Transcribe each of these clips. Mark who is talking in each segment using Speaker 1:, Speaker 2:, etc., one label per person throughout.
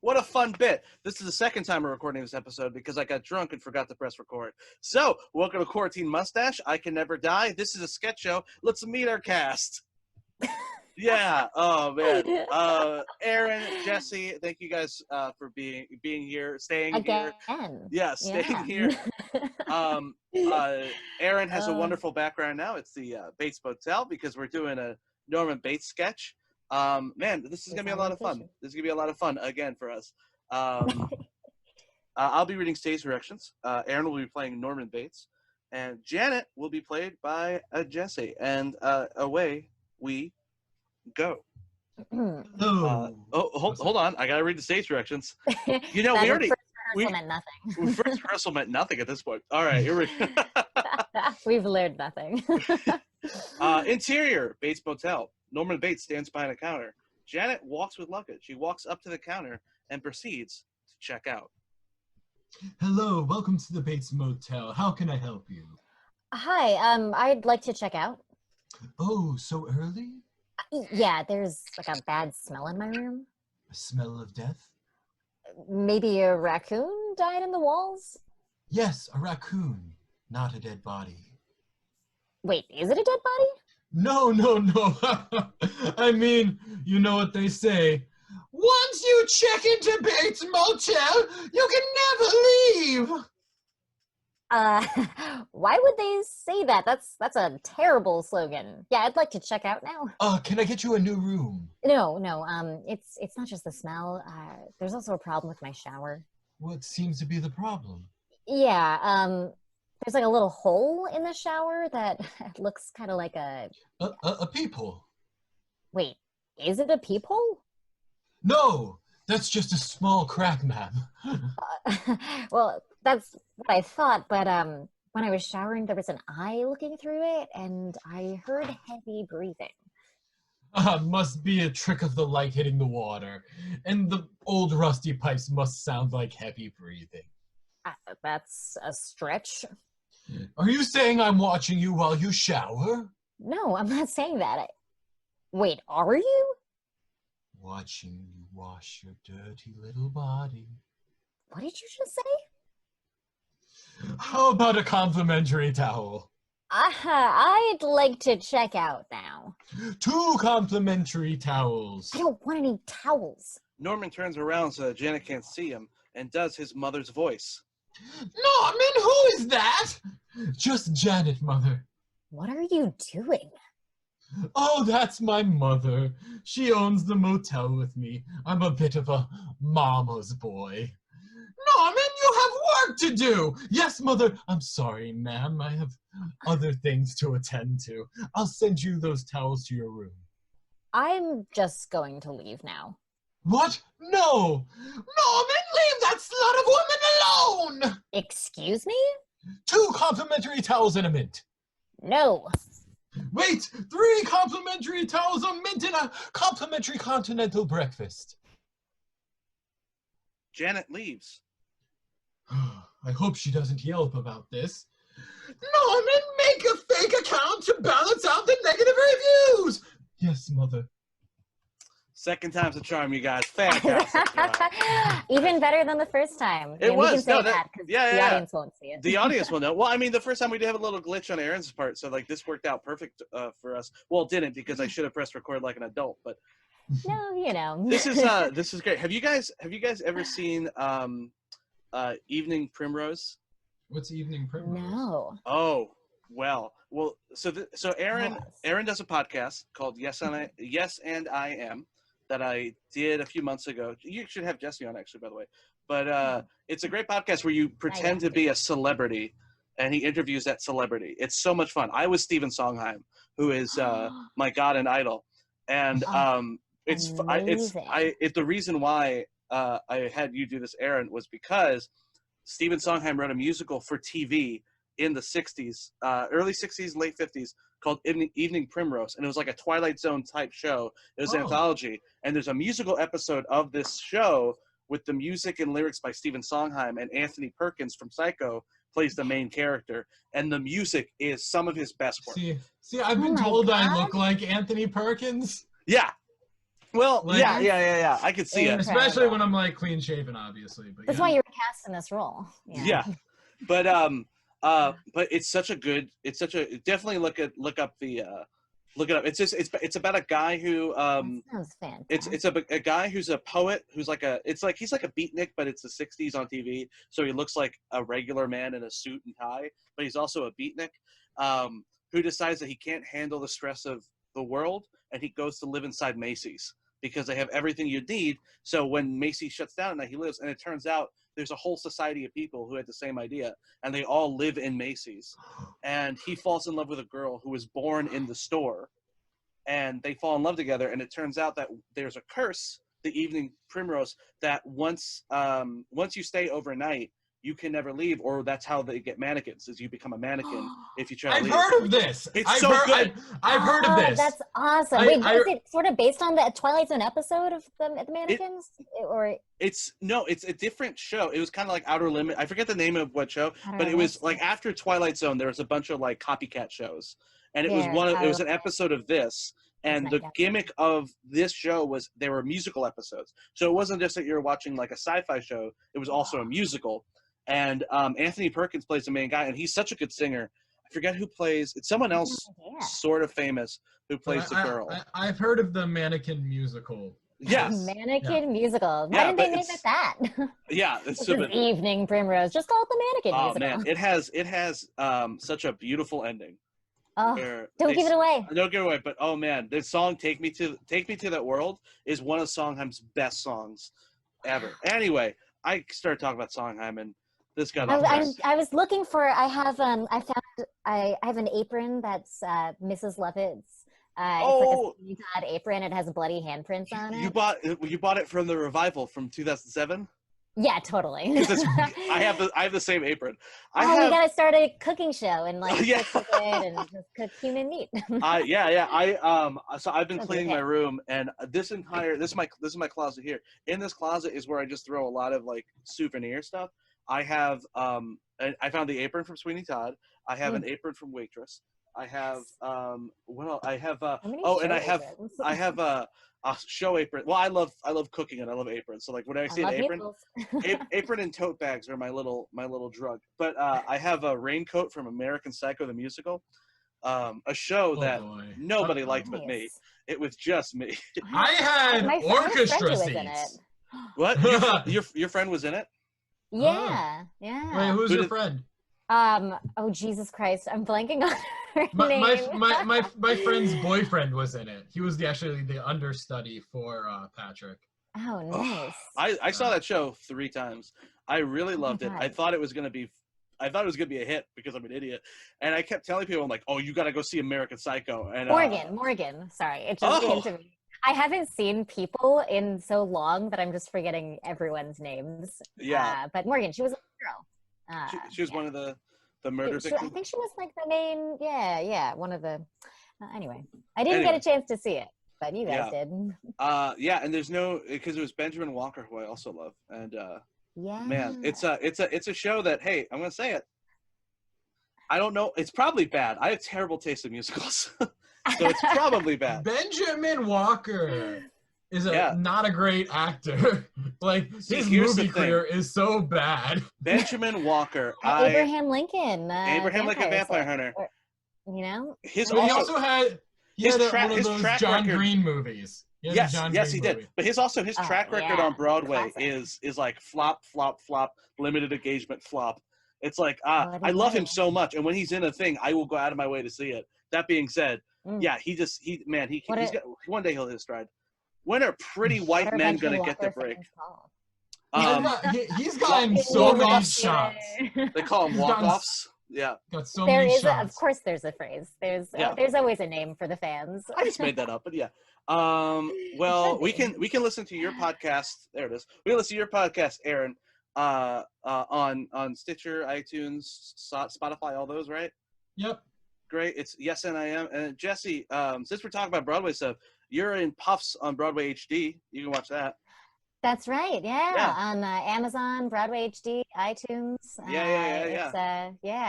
Speaker 1: What a fun bit. This is the second time we're recording this episode because I got drunk and forgot to press record. So, welcome to Quarantine Mustache. I Can Never Die. This is a sketch show. Let's meet our cast. Yeah. Oh, man. Aaron, Jessie, thank you guys for being here, staying
Speaker 2: Again.
Speaker 1: here. Yeah, staying here. Aaron has a wonderful background now. It's the Bates Motel because we're doing a Norman Bates sketch. Man, this is going to be a lot of fun. This is going to be a lot of fun again for us. I'll be reading stage directions. Aaron will be playing Norman Bates. And Janet will be played by Jessie. And away we go. Hold on. I got to read the stage directions. You know, first rehearsal meant nothing at this point. All right, here we go.
Speaker 2: We've learned nothing.
Speaker 1: Interior, Bates Motel. Norman Bates stands behind a counter. Janet walks with luggage. She walks up to the counter and proceeds to check out.
Speaker 3: Hello, welcome to the Bates Motel. How can I help you?
Speaker 2: Hi, I'd like to check out.
Speaker 3: Oh, so early?
Speaker 2: Yeah, there's like a bad smell in my room.
Speaker 3: A smell of death?
Speaker 2: Maybe a raccoon died in the walls?
Speaker 3: Yes, a raccoon, not a dead body.
Speaker 2: Wait, is it a dead body?
Speaker 3: No. I mean, you know what they say. Once you check into Bates Motel, you can never leave.
Speaker 2: Why would they say that? That's a terrible slogan. Yeah, I'd like to check out now.
Speaker 3: Can I get you a new room?
Speaker 2: No, it's not just the smell. There's also a problem with my shower.
Speaker 3: What seems to be the problem?
Speaker 2: Yeah, there's like a little hole in the shower that looks kind of like a
Speaker 3: peephole.
Speaker 2: Wait, is it a peephole?
Speaker 3: No, that's just a small crack, ma'am.
Speaker 2: Well, that's what I thought, but when I was showering, there was an eye looking through it, and I heard heavy breathing.
Speaker 3: Must be a trick of the light hitting the water, and the old rusty pipes must sound like heavy breathing.
Speaker 2: That's a stretch.
Speaker 3: Are you saying I'm watching you while you shower?
Speaker 2: No, I'm not saying that. Wait, are you?
Speaker 3: Watching you wash your dirty little body.
Speaker 2: What did you just say?
Speaker 3: How about a complimentary towel?
Speaker 2: I'd like to check out now. 2
Speaker 3: complimentary towels.
Speaker 2: I don't want any towels.
Speaker 1: Norman turns around so that Janet can't see him and does his mother's voice.
Speaker 3: Norman, who is that? Just Janet, Mother.
Speaker 2: What are you doing?
Speaker 3: Oh, that's my mother. She owns the motel with me. I'm a bit of a mama's boy. Norman, you have work to do. Yes, Mother. I'm sorry, ma'am. I have other things to attend to. I'll send you those towels to your room.
Speaker 2: I'm just going to leave now.
Speaker 3: What? No! Norman, leave that slut of woman alone!
Speaker 2: Excuse me?
Speaker 3: 2 complimentary towels and a mint.
Speaker 2: No.
Speaker 3: Wait! 3 complimentary towels, a mint, and a complimentary continental breakfast.
Speaker 1: Janet leaves.
Speaker 3: I hope she doesn't Yelp about this. Norman, make a fake account to balance out the negative reviews! Yes, Mother.
Speaker 1: Second time's a charm, you guys. Fantastic.
Speaker 2: Even better than the first time.
Speaker 1: It was.
Speaker 2: We can say that because the audience won't see it.
Speaker 1: The audience will know. Well, I mean, the first time we did have a little glitch on Aaron's part, so like this worked out perfect for us. Well, it didn't because I should have pressed record like an adult, but
Speaker 2: no, you know.
Speaker 1: This is great. Have you guys ever seen Evening Primrose?
Speaker 3: What's Evening Primrose?
Speaker 2: No.
Speaker 1: Oh, well, so Aaron does a podcast called Yes and I Am that I did a few months ago. You should have Jessie on, actually, by the way. But it's a great podcast where you pretend to be a celebrity, and he interviews that celebrity. It's so much fun. I was Stephen Sondheim, who is my god and idol, and the reason why I had you do this, Aaron, was because Stephen Sondheim wrote a musical for TV in the 60s, early 60s, late 50s, called Evening Primrose, and it was like a Twilight Zone type show. It was an anthology, and there's a musical episode of this show with the music and lyrics by Stephen Sondheim, and Anthony Perkins from Psycho plays the main character, and the music is some of his best work.
Speaker 3: See, I've been told I look like Anthony Perkins.
Speaker 1: Yeah. Well,
Speaker 3: Like-
Speaker 1: yeah. I could see it.
Speaker 3: Especially when I'm like clean shaven, obviously. But
Speaker 2: That's
Speaker 3: yeah.
Speaker 2: why you were cast in this role.
Speaker 1: Yeah. But it's such a definitely look up the look it up. It's about a guy who
Speaker 2: That sounds fantastic.
Speaker 1: it's a guy who's a poet who's like he's like a beatnik, but it's the 60s on TV, so he looks like a regular man in a suit and tie, but he's also a beatnik, who decides that he can't handle the stress of the world, and he goes to live inside Macy's because they have everything you need. So when Macy's shuts down at night, he lives, and it turns out there's a whole society of people who had the same idea, and they all live in Macy's. And he falls in love with a girl who was born in the store, and they fall in love together. And it turns out that there's a curse, the evening primrose, that once you stay overnight, you can never leave, or that's how they get mannequins, is you become a mannequin if you try to
Speaker 3: I've
Speaker 1: leave.
Speaker 3: heard of this.
Speaker 1: It's
Speaker 3: Good. I've heard of this.
Speaker 2: That's awesome. Wait, is it sort of based on the Twilight Zone episode of the mannequins?
Speaker 1: It's a different show. It was kind of like Outer Limit. I forget the name of what show, but it was like after Twilight Zone, there was a bunch of like copycat shows, and it was an episode of this. And the gimmick of this show was they were musical episodes. So it wasn't just that you're watching like a sci-fi show. It was also a musical. And Anthony Perkins plays the main guy, and he's such a good singer. I forget who plays. It's someone else sort of famous who plays the girl.
Speaker 3: I've heard of the Mannequin musical.
Speaker 1: Yes.
Speaker 2: Mannequin musical. Why didn't they name it that?
Speaker 1: Yeah, it's
Speaker 2: Evening Primrose. Just call it the Mannequin musical.
Speaker 1: Oh man, it has such a beautiful ending.
Speaker 2: Oh, don't give it away.
Speaker 1: Don't give it away. But oh man, this song "Take Me to That World" is one of Sondheim's best songs ever. Anyway, I started talking about Sondheim, and this got off track.
Speaker 2: I was looking for. I have an apron that's Mrs. Lovett's. It's like a Sweeney Todd apron. It has bloody handprints on it.
Speaker 1: You bought it from the revival from 2007.
Speaker 2: Yeah, totally.
Speaker 1: I have the same apron.
Speaker 2: We gotta start a cooking show and like cook it and just cook human meat.
Speaker 1: So I've been cleaning my room, and this is my closet here. In this closet is where I just throw a lot of like souvenir stuff. I have I found the apron from Sweeney Todd. I have an apron from Waitress. I have I have a show apron. Well, I love cooking and I love aprons. So like when I see an apron, apron and tote bags are my little drug. But I have a raincoat from American Psycho the musical, a show that nobody liked but me. It was just me.
Speaker 3: I had orchestra seats.
Speaker 1: What? Your friend was in it?
Speaker 2: Yeah.
Speaker 3: Wait, who's your friend?
Speaker 2: Oh Jesus Christ, I'm blanking on her name.
Speaker 3: My friend's boyfriend was in it. He was actually the understudy for Patrick.
Speaker 2: Oh, nice.
Speaker 1: I saw that show 3 times. I really loved it. I thought it was gonna be a hit because I'm an idiot, and I kept telling people, I'm like, oh, you gotta go see American Psycho. And
Speaker 2: Morgan. Sorry, it just came to me. I haven't seen people in so long that I'm just forgetting everyone's names.
Speaker 1: Yeah.
Speaker 2: But Morgan, she was a girl.
Speaker 1: She was one of the murder victims.
Speaker 2: I think she was like the main, one of the. Anyway, I didn't get a chance to see it, but you guys did.
Speaker 1: And there's because it was Benjamin Walker, who I also love, and man, it's a show that, hey, I'm gonna say it. I don't know. It's probably bad. I have terrible taste in musicals, so it's probably bad.
Speaker 3: Benjamin Walker is not a great actor. Like, his movie career is so bad.
Speaker 1: Benjamin Walker.
Speaker 2: Abraham Lincoln.
Speaker 1: Vampire Hunter.
Speaker 2: You know?
Speaker 1: He had
Speaker 3: one of those John Green movies.
Speaker 1: Yes, he did. But his track record on Broadway is like flop, flop, flop, limited engagement flop. It's like, I love him so much. And when he's in a thing, I will go out of my way to see it. That being said, he's got, one day he'll hit his stride. When are pretty white men going to get their break?
Speaker 3: He's gotten so many shots.
Speaker 1: They call them walk-offs. Yeah.
Speaker 3: Got so many shots.
Speaker 2: Of course there's a phrase. There's always a name for the fans.
Speaker 1: I just made that up, but yeah. Well, we can listen to your podcast. There it is. We can listen to your podcast, Aaron, on Stitcher, iTunes, Spotify, all those, right?
Speaker 3: Yep.
Speaker 1: Great. It's Yes and I Am. And Jessie, since we're talking about Broadway stuff, you're in Puffs on Broadway HD. You can watch that.
Speaker 2: That's right. Yeah. On Amazon, Broadway HD, iTunes.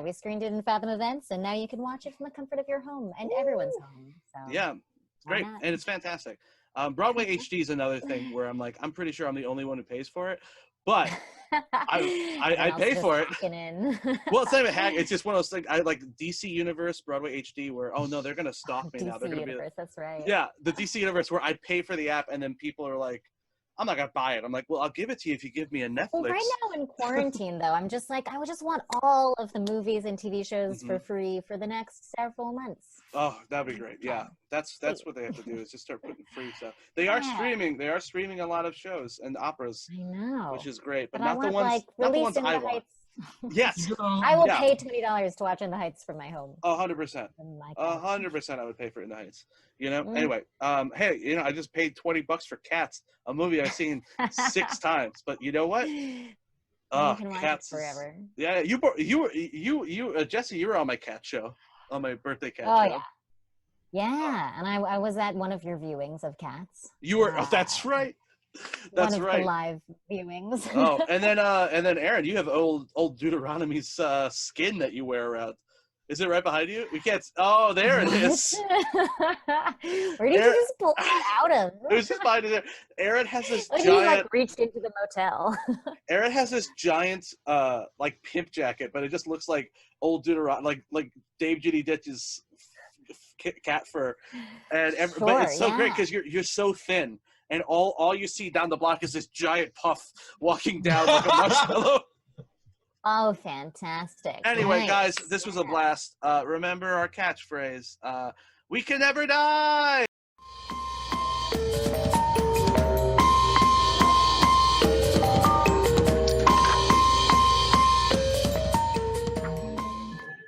Speaker 2: We screened it in Fathom Events, and now you can watch it from the comfort of your home and everyone's home. So
Speaker 1: yeah, it's great, and it's fantastic. Broadway HD is another thing where I'm like, I'm pretty sure I'm the only one who pays for it, but I pay for it. Well, it's not even hack. It's just one of those things. I like DC Universe, Broadway HD, where no, they're gonna stop me now. They're gonna
Speaker 2: Universe, that's right.
Speaker 1: Yeah, the DC Universe where I pay for the app, and then people are like, I'm not gonna buy it. I'm like, well, I'll give it to you if you give me a Netflix.
Speaker 2: Well, right now in quarantine, though, I'm just like, I would just want all of the movies and TV shows for free for the next several months.
Speaker 1: Oh, that'd be great. Yeah, that's what they have to do is just start putting free stuff. They are streaming. They are streaming a lot of shows and operas.
Speaker 2: I know,
Speaker 1: which is great, but
Speaker 2: I
Speaker 1: not the
Speaker 2: want,
Speaker 1: ones.
Speaker 2: like,
Speaker 1: Not the ones I want. Yes,
Speaker 2: I will pay $20 to watch In the Heights from my home.
Speaker 1: 100%. 100%. I would pay for In the Heights. You know. Anyway, hey, you know, I just paid $20 for Cats, a movie I've seen 6 times. But you know what?
Speaker 2: You can watch
Speaker 1: Cats
Speaker 2: it forever.
Speaker 1: Yeah, you Jessie, you were on my Cat show, on my birthday Cat show.
Speaker 2: Yeah, and I was at one of your viewings of Cats.
Speaker 1: You were. That's right. That's
Speaker 2: one of
Speaker 1: right.
Speaker 2: the live viewings.
Speaker 1: Oh, and then Aaron, you have old Deuteronomy's skin that you wear around. Is it right behind you? We can't. Oh, there it is.
Speaker 2: Where did you just pull that out of?
Speaker 1: It was just behind it there. Aaron has this
Speaker 2: like
Speaker 1: giant.
Speaker 2: He like reached into the motel.
Speaker 1: Aaron has this giant like pimp jacket, but it just looks like old Deuteronomy, like Dave Judy Ditch's cat fur, and but it's so great because you're so thin. And all you see down the block is this giant puff walking down like a marshmallow.
Speaker 2: Oh, fantastic.
Speaker 1: Anyway, guys, this was a blast. Remember our catchphrase, we can never die!